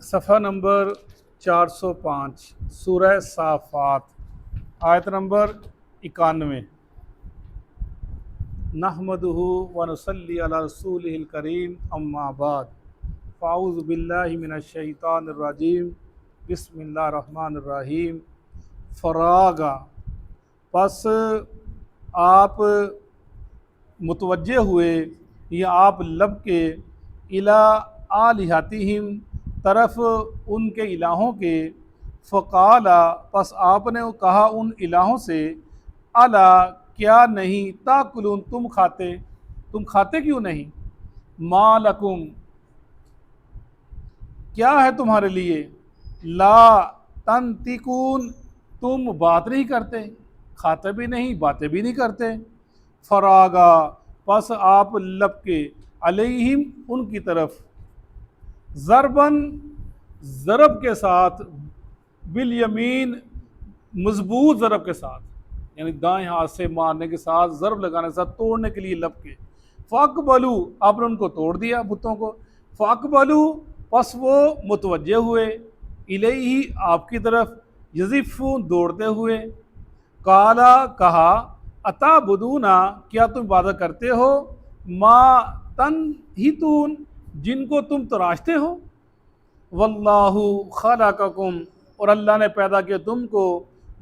صفحہ نمبر 405 سورہ صافات آیت نمبر 91۔ نحمدہ ونصلی علی رسولہ الکریم اما بعد فاعوذ باللہ من الشیطان الرجیم بسم اللہ الرحمن الرحیم۔ فراغا، پس آپ متوجہ ہوئے یا آپ لب کے الی آلہتہم، طرف ان کے الہوں کے، فقالا، پس آپ نے کہا ان الہوں سے، الا، کیا نہیں، تاکلون، تم کھاتے کیوں نہیں، ما لکم، کیا ہے تمہارے لیے، لا تنطقون، تم بات نہیں کرتے، کھاتے بھی نہیں باتیں بھی نہیں کرتے، فراغا، پس آپ لب کے، علیہم، ان کی طرف، ضرباً، ضرب کے ساتھ، بالیمین، مضبوط ضرب کے ساتھ، یعنی دائیں ہاتھ سے مارنے کے ساتھ، ضرب لگانے کے ساتھ، توڑنے کے لیے لب کے، فاقبلوا، آپ نے ان کو توڑ دیا بتوں کو، فاقبلوا، پس وہ متوجہ ہوئے، الیہ، آپ کی طرف، یزفون، دوڑتے ہوئے، قالا، کہا، اتعبدون، کیا تم عبادت کرتے ہو، ما تنحتون، جن کو تم تراشتے ہو، واللہ خلقکم، اور اللہ نے پیدا کیا تم کو،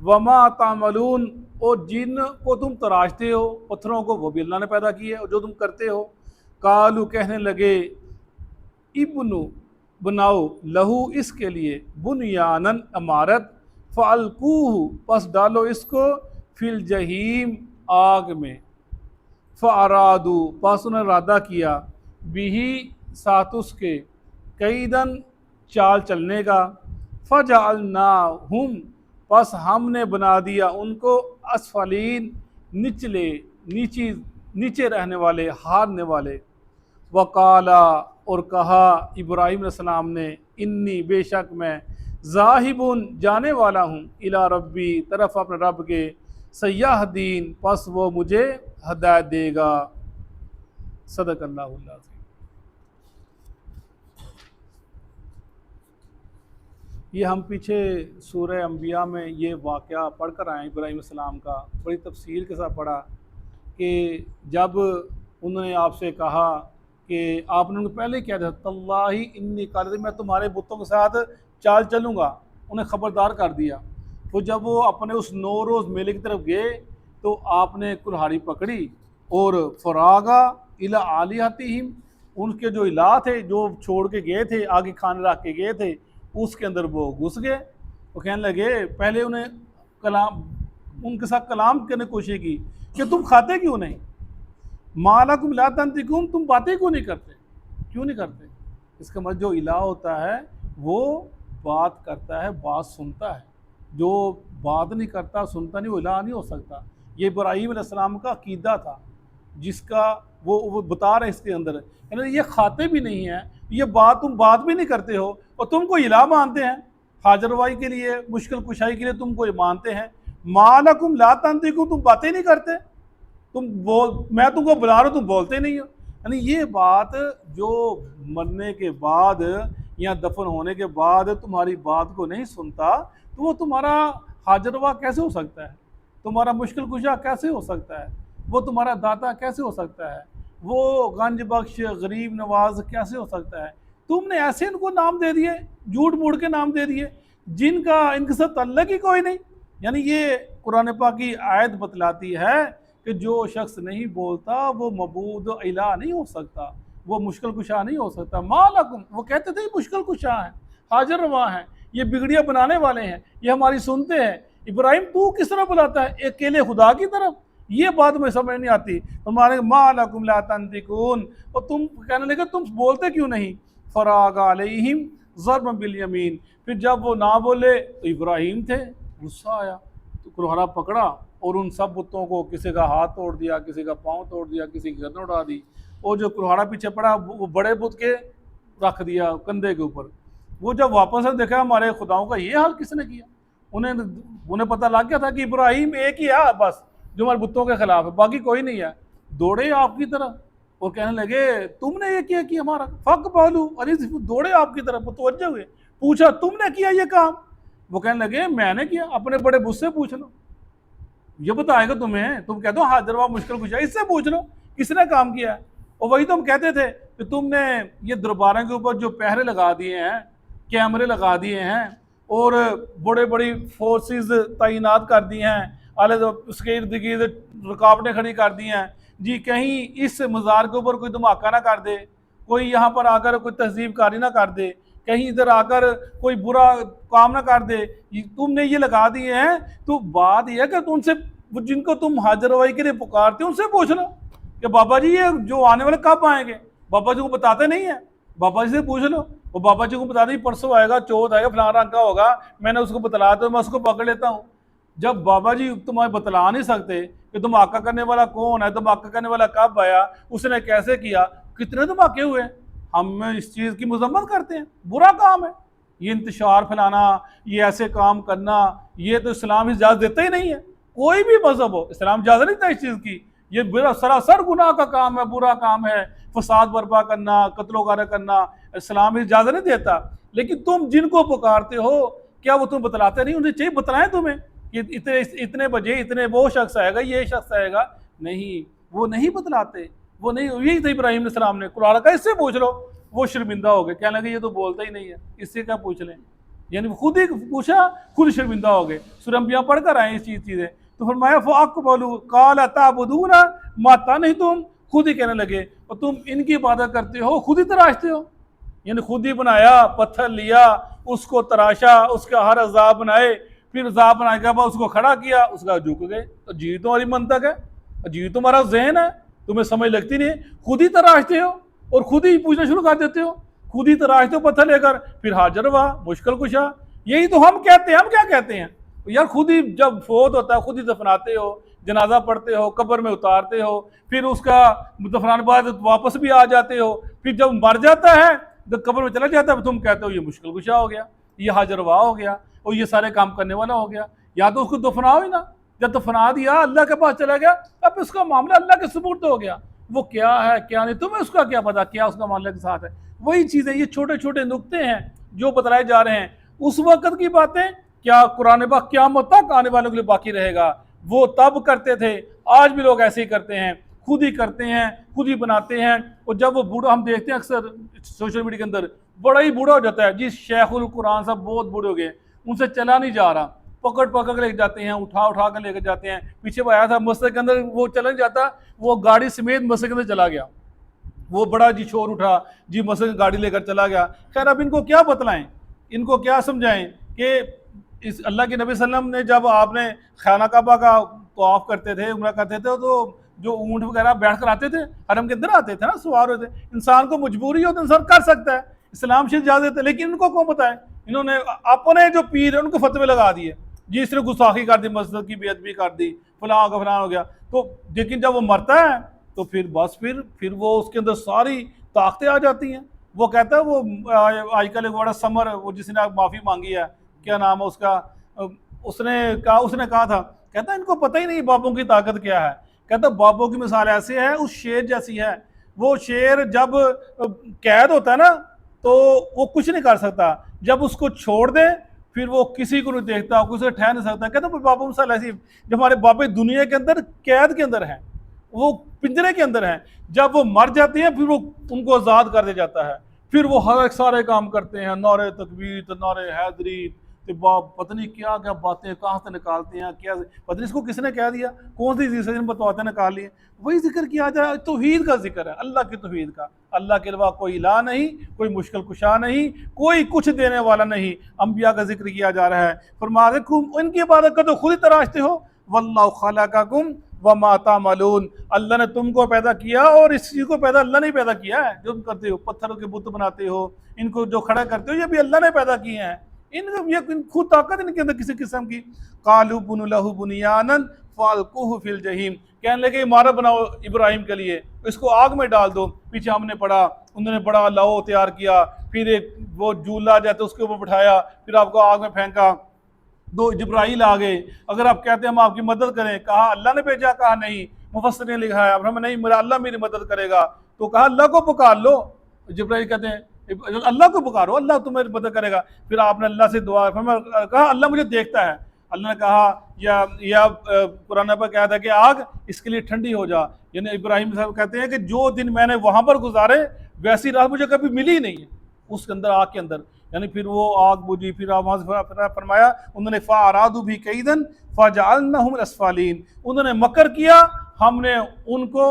وما تعملون، اور جن کو تم تراشتے ہو، پتھروں کو، وہ بھی اللہ نے پیدا کیے، اور جو تم کرتے ہو، قالو، کہنے لگے، ابنو، بناؤ، لہو، اس کے لیے، بنیانن، عمارت، فالقوہ، پس ڈالو اس کو، فی الجحیم، آگ میں، فارادو، پس انہیں ارادہ کیا، بھی، ساتھ اس کے، کیدن، چال چلنے کا، فجعلناہم، پس ہم نے بنا دیا ان کو، اسفلین، نچلے، نیچے رہنے والے، ہارنے والے، وقالا، اور کہا ابراہیم علیہ السلام نے، انی، بے شک میں، ذاہبٌ، جانے والا ہوں، الی ربی، طرف اپنے رب کے، سیہدین، پس وہ مجھے ہدایت دے گا۔ صدق اللہ العظیم۔ یہ ہم پیچھے سورہ انبیاء میں یہ واقعہ پڑھ کر آئے ہیں ابراہیم علیہ السلام کا، بڑی تفصیل کے ساتھ پڑھا کہ جب انہوں نے آپ سے کہا کہ آپ نے ان کو پہلے کیا تھا، تاللہ انی قادر، میں تمہارے بتوں کے ساتھ چال چلوں گا، انہیں خبردار کر دیا۔ تو جب وہ اپنے اس 9 روز میلے کی طرف گئے تو آپ نے کلہاڑی پکڑی اور فراغا الی آلہتہم، ان کے جو الہ تھے، جو چھوڑ کے گئے تھے، آگے کھانے رکھ کے گئے تھے، اس کے اندر وہ گھس گئے۔ وہ کہنے لگے، پہلے انہیں ان کے ساتھ کلام کرنے کی کوشش کی کہ تم کھاتے کیوں نہیں، ما لکم لا تنطقون، تم باتیں کیوں نہیں کرتے۔ اس کا مطلب جو الہ ہوتا ہے وہ بات کرتا ہے، بات سنتا ہے، جو بات نہیں کرتا، سنتا نہیں، وہ الہ نہیں ہو سکتا۔ یہ ابراہیم علیہ السلام کا عقیدہ تھا، جس کا وہ بتا رہے اس کے اندر، یعنی یہ کھاتے بھی نہیں ہیں، یہ تم بات بھی نہیں کرتے ہو، اور تم کو الہ مانتے ہیں، حاجر روائی کے لیے، مشکل کشائی کے لیے تم کو یہ مانتے ہیں، ما لکم لا تنطقون، تم باتیں نہیں کرتے، میں تم کو بلا رہا ہوں، تم بولتے نہیں ہو۔ یعنی یہ بات جو مرنے کے بعد یا دفن ہونے کے بعد تمہاری بات کو نہیں سنتا، تو وہ تمہارا حاجر روا کیسے ہو سکتا ہے، تمہارا مشکل کشا کیسے ہو سکتا ہے، وہ تمہارا داتا کیسے ہو سکتا ہے، وہ گنج بخش، غریب نواز کیسے ہو سکتا ہے۔ تم نے ایسے ان کو نام دے دیے، جھوٹ موڑ کے نام دے دیے، جن کا ان کے ساتھ تعلق ہی کوئی نہیں۔ یعنی یہ قرآن پاک کی آیت بتلاتی ہے کہ جو شخص نہیں بولتا وہ معبود الہ نہیں ہو سکتا، وہ مشکل کشا نہیں ہو سکتا۔ ما لکم، وہ کہتے تھے یہ مشکل کشا ہیں، حاجر روا ہیں، یہ بگڑیاں بنانے والے ہیں، یہ ہماری سنتے ہیں۔ ابراہیم تو کس طرح بلاتا ہے اکیلے خدا کی طرف، یہ بات میں سمجھ نہیں آتی۔ تمہارے ما لکم لا تنطقون، اور تم کہنے لگے تم بولتے کیوں نہیں، فراغ علیہم ضربا بالیمین، پھر جب وہ نہ بولے تو ابراہیم تھے، غصہ آیا تو کلہاڑا پکڑا اور ان سب بتوں کو، کسی کا ہاتھ توڑ دیا، کسی کا پاؤں توڑ دیا، کسی کی گردن اڑا دی، اور جو کلہاڑا پیچھے پڑا وہ بڑے بت کے رکھ دیا کندھے کے اوپر۔ وہ جب واپس دیکھا ہمارے خداؤں کا یہ حال کس نے کیا، انہیں پتہ لگ گیا تھا کہ ابراہیم ایک ہی ہے بس جو ہمارے بتوں کے خلاف ہے، باقی کوئی نہیں ہے۔ دوڑے آپ کی طرف اور کہنے لگے تم نے یہ کیا ہمارا، فقبلوا، دوڑے آپ کی طرف، متوجہ ہوئے، پوچھا تم نے کیا یہ کام؟ وہ کہنے لگے میں نے کیا، اپنے بڑے بس سے پوچھ لو، یہ بتائے گا تمہیں، تم کہتے ہو حاضر و مشکل کشا، اس سے پوچھ لو کس نے کام کیا ہے۔ اور وہی تم کہتے تھے کہ تم نے یہ درباروں کے اوپر جو پہرے لگا دیے ہیں، کیمرے لگا دیے ہیں اور بڑے بڑی فورسز تعینات کر دی ہیں، اس کے ارد گرد رکاوٹیں کھڑی کر دی ہیں جی، کہیں اس مزار کے اوپر کوئی دھماکہ نہ کر دے، کوئی یہاں پر آ کر کوئی تہذیب کاری نہ کر دے، کہیں ادھر آ کر کوئی برا کام نہ کر دے، تم نے یہ لگا دیے ہیں۔ تو بات یہ ہے کہ تم سے جن کو تم حاضر روائی کے لیے پکارتے ہیں ان سے پوچھ لو کہ بابا جی یہ جو آنے والے کب آئیں گے، بابا جی کو بتاتے نہیں ہیں، بابا جی سے پوچھ لو، وہ بابا جی کو بتا دیں پرسوں آئے گا، چوتھ آئے گا، فلاں رنگ کا ہوگا، میں نے اس کو بتلا تو میں اس کو پکڑ لیتا ہوں۔ جب بابا جی تمہیں بتلا نہیں سکتے کہ دھماکہ کرنے والا کون ہے، دھماکہ کرنے والا کب آیا، اس نے کیسے کیا، کتنے دھماکے ہوئے، ہم اس چیز کی مذمت کرتے ہیں، برا کام ہے یہ انتشار پھیلانا، یہ ایسے کام کرنا، یہ تو اسلام اجازت دیتا ہی نہیں ہے، کوئی بھی مذہب ہو اسلام اجازت نہیں دیتا اس چیز کی، یہ برا سراسر گناہ کا کام ہے، برا کام ہے، فساد برپا کرنا، قتل و غارت کرنا، اسلام اجازت نہیں دیتا۔ لیکن تم جن کو پکارتے ہو کیا وہ تم بتلاتے نہیں؟ انہیں چاہیے بتلائیں تمہیں کہ اتنے بجے اتنے وہ شخص آئے گا، یہ شخص آئے گا، نہیں وہ نہیں بتلاتے، وہ نہیں، یہی تھا ابراہیم علیہ السلام نے قرآن کا، اس سے پوچھ لو، وہ شرمندہ ہو گئے، کہنے لگے یہ تو بولتا ہی نہیں ہے، اس سے کیا پوچھ لیں، یعنی خود ہی پوچھا خود شرمندہ ہو گئے۔ سورہ انبیاء پڑھ کر آئے اس چیزیں، تو فرمایا فَأَقْبَلُوا قَالَ تَعْبُدُونَ مَا تَنْحِتُونَ، خود ہی کہنے لگے اور تم ان کی عبادت کرتے ہو، خود ہی تراشتے ہو، یعنی خود ہی بنایا، پتھر لیا، اس کو تراشا، اس کا ہر اعضاء بنائے، پھر اعضاء بنانے کے بعد اس کو کھڑا کیا، اس کا جھک گئے، تو جی تمہاری منطق ہے، جی تمہارا ذہن ہے، تمہیں سمجھ لگتی نہیں، خود ہی تراشتے ہو اور خود ہی پوچھنا شروع کر دیتے ہو، خود ہی تراشتے ہو پتھر لے کر، پھر حاضر ہوا مشکل کشا، یہی تو ہم کہتے ہیں، ہم کیا کہتے ہیں یار، خود ہی جب فوت ہوتا ہے خود ہی دفناتے ہو، جنازہ پڑھتے ہو، قبر میں اتارتے ہو، پھر اس کا دفنانے بعد واپس بھی آ جاتے ہو، پھر جب مر جاتا ہے جب قبر میں چلا جاتا ہے تم کہتے ہو یہ مشکل کشا ہو گیا، یہ حاضر ہوا ہو گیا، اور یہ سارے کام کرنے والا ہو گیا، یا تو اس کو دفناؤ ہی نا، جب دفنا دیا اللہ کے پاس چلا گیا، اب اس کا معاملہ اللہ کے سپرد ہو گیا، وہ کیا ہے کیا نہیں تمہیں اس کا کیا پتا، کیا اس کا معاملہ کے ساتھ ہے، وہی چیزیں، یہ چھوٹے چھوٹے نقطے ہیں جو بتلائے جا رہے ہیں۔ اس وقت کی باتیں کیا قرآن پاک قیامت تک آنے والوں کے لیے باقی رہے گا، وہ تب کرتے تھے، آج بھی لوگ ایسے ہی کرتے ہیں، خود ہی کرتے ہیں، خود ہی بناتے ہیں، اور جب وہ بوڑھا، ہم دیکھتے ہیں اکثر سوشل میڈیا کے اندر، بڑا ہی بوڑھا ہو جاتا ہے جی، شیخ القرآن صاحب بہت بوڑھے ہو گئے، ان سے چلا نہیں جا رہا، پکڑ پکڑ کے لے جاتے ہیں، اٹھا کر لے کے جاتے ہیں، پیچھے وہ آیا تھا مسجد کے اندر، وہ چلا نہیں جاتا، وہ گاڑی سمیت مسجد کے اندر چلا گیا، وہ بڑا جی شور اٹھا جی، مسجد کی گاڑی لے کر چلا گیا۔ خیر اب ان کو کیا بتلائیں، ان کو کیا سمجھائیں کہ اس اللہ کے نبی صلی اللہ علیہ وسلم نے جب آپ نے خانہ کعبہ کا طواف کرتے تھے، عمرہ کرتے تھے، تو جو اونٹ وغیرہ بیٹھ کر آتے تھے حرم کے اندر آتے تھے نا، سوار ہوتے، انسان کو مجبوری ہو تو انسان کر سکتا ہے، اسلام سے اجازت ہے، لیکن ان کو کون بتائے، انہوں نے اپنے جو پیر ہیں ان کو فتوے لگا دیے جی، اس نے گستاخی کر دی، مسجد کی بے ادبی کر دی، فلاں کا فلاں ہو گیا، تو لیکن جب وہ مرتا ہے تو پھر بس پھر وہ اس کے اندر ساری طاقتیں آ جاتی ہیں، وہ کہتا ہے، وہ آج کل ایک بڑا سمر، وہ جس نے معافی مانگی ہے، کیا نام ہے اس کا، اس نے کہا تھا، کہتا ہے ان کو پتہ ہی نہیں باپوں کی طاقت کیا ہے، کہتا باپوں کی مثال ایسے ہے، اس شیر جیسی ہے، وہ شیر جب قید ہوتا ہے نا تو وہ کچھ نہیں کر سکتا، جب اس کو چھوڑ دیں پھر وہ کسی کو نہیں دیکھتا، کسی ٹھہر نہیں سکتا، کہتا باپوں کی مثال ایسی، جب ہمارے باپے دنیا کے اندر قید کے اندر ہیں، وہ پنجرے کے اندر ہیں، جب وہ مر جاتے ہیں پھر وہ ان کو آزاد کر دیا جاتا ہے، پھر وہ ہر ایک سارے کام کرتے ہیں، نعرے تکبیر، نعرے حیدری، پتہ نہیں کیا کیا باتیں کہاں سے نکالتے ہیں، کیا پتہ نہیں اس کو کس نے کہہ دیا، کون سی چیز بتواتے نکال لیے، وہی ذکر کیا جائے، توحید کا ذکر ہے، اللہ کی توحید کا، اللہ کے علاوہ کوئی الہ نہیں، کوئی مشکل کشا نہیں، کوئی کچھ دینے والا نہیں، انبیاء کا ذکر کیا جا رہا ہے، فرماتے ان کی عبادت کرتے خود ہی تراشتے ہو، واللہ خلقکم وما تعملون، اللہ نے تم کو پیدا کیا اور اس چیز کو پیدا اللہ نے پیدا کیا ہے، جو تم کرتے ہو، پتھروں کے بت بناتے ہو، ان کو جو کھڑا کرتے ہو یہ بھی اللہ نے پیدا کیے ہیں، ان خود طاقت ان کے اندر کسی قسم کی، قالوا بنوا لہ بنیانا فالقوہ فی الجحیم، کہنے لگے عمارت بناؤ ابراہیم کے لیے، اس کو آگ میں ڈال دو، پیچھے ہم نے پڑھا انہوں نے بڑا لو تیار کیا، پھر ایک وہ جھولا جاتا اس کے اوپر بٹھایا، پھر آپ کو آگ میں پھینکا، دو جبرائیل آ گئے، اگر آپ کہتے ہیں ہم آپ کی مدد کریں، کہا اللہ نے بھیجا، کہا نہیں، مفسر نے لکھا ہے اب ہمیں نہیں، میرا اللہ میری مدد کرے گا، تو کہا اللہ کو پکار لو، جبرائیل کہتے ہیں اللہ کو پکارو، اللہ تمہیں مدد کرے گا۔ پھر آپ نے اللہ سے دعا کہا اللہ مجھے دیکھتا ہے۔ اللہ نے کہا یا قرآن پر کہا تھا کہ آگ اس کے لیے ٹھنڈی ہو جا، یعنی ابراہیم صاحب کہتے ہیں کہ جو دن میں نے وہاں پر گزارے ویسی رات مجھے کبھی ملی ہی نہیں ہے اس کے اندر، آگ کے اندر، یعنی پھر وہ آگ بجھی۔ پھر آپ وہاں سے فرمایا انہوں نے فَأَرَادُوا بِهِ كَيْدًا فَجَعَلْنَاهُمُ الْأَسْفَلِينَ، انہوں نے مکر کیا، ہم نے ان کو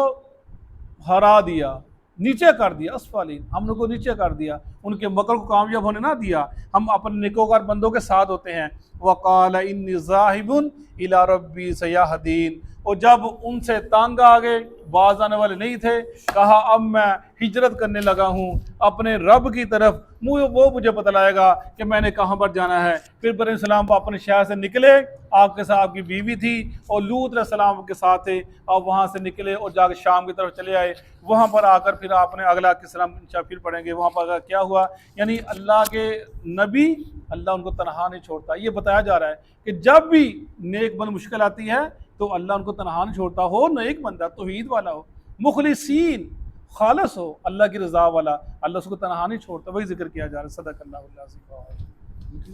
ہرا دیا، نیچے کر دیا، اسفلین، ہم نے کو نیچے کر دیا، ان کے مکر کو کامیاب ہونے نہ دیا۔ ہم اپنے نیکوکار بندوں کے ساتھ ہوتے ہیں۔ وَقَالَ إِنِّي ذَاهِبٌ إِلَىٰ رَبِّي سَيَهْدِينِ، اور جب ان سے تانگ آگے باز آنے والے نہیں تھے، کہا اب میں ہجرت کرنے لگا ہوں اپنے رب کی طرف، وہ مجھے بتلائے گا کہ میں نے کہاں پر جانا ہے۔ پھر ابراہیم السلام اپنے شہر سے نکلے، آپ کے ساتھ آپ کی بیوی تھی اور لوط علیہ السلام کے ساتھ تھے، آپ وہاں سے نکلے اور جا کے شام کی طرف چلے آئے۔ وہاں پر آ کر پھر آپ نے اگلا قصہ پھر پڑھیں گے، وہاں پر کیا ہوا، یعنی اللہ کے نبی اللہ ان کو تنہا نہیں چھوڑتا۔ یہ بتایا جا رہا ہے کہ جب بھی نیک بند مشکل آتی ہے تو اللہ ان کو تنہا نہیں چھوڑتا، ہو نیک بندہ توحید والا ہو، مخلصین خالص ہو، اللہ کی رضا والا، اللہ اس کو تنہا نہیں چھوڑتا۔ وہی ذکر کیا جا رہا ہے۔ صدق اللہ العظیم۔